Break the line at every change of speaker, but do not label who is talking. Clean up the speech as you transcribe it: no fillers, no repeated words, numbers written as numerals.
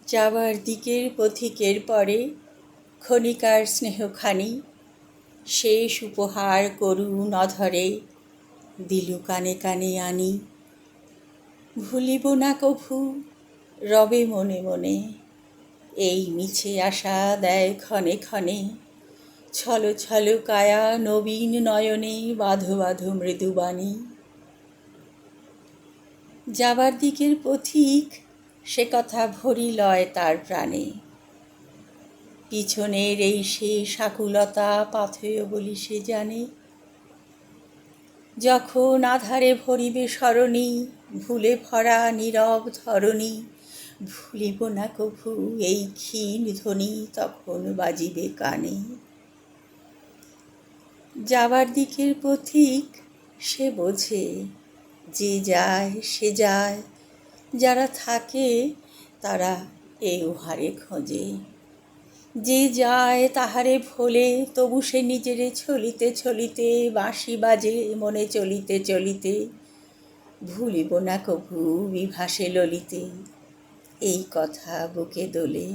যাবার দিকের পথিকের পরে ক্ষণিকার স্নেহখানি শেষ উপহার করুণ অধরে দিলু কানে কানে আনি। ভুলিব না কভু রবে মনে মনে এই মিছে আশা দেয় ক্ষণে ক্ষণে ছল ছল কায়া নবীন নয়নে বাঁধো বাঁধো মৃদুবাণী। যাবার দিকের পথিক সে কথা ভরি লয় তার প্রাণে, পিছনের এই শেষ আকুলতা পাথেয় বলি সে জানে। যখন আধারে ভরিবে সরণি ভুলে ভরা নীরব ধরণী, ভুলিব না কভু এই ক্ষীণ ধ্বনি তখন বাজিবে কানে। যাবার দিকের পথিক সে বোঝে যে যায় সে যায়, যারা থাকে তারা এ উহারে খোঁজে। যে যায় তাহারে ভোলে তবু সে নিজেরে ছলিতে ছলিতে বাঁশি বাজে মনে চলিতে চলিতে। ভুলিব না কভু বিভাসে ললিতে এই কথা বুকে দোলে।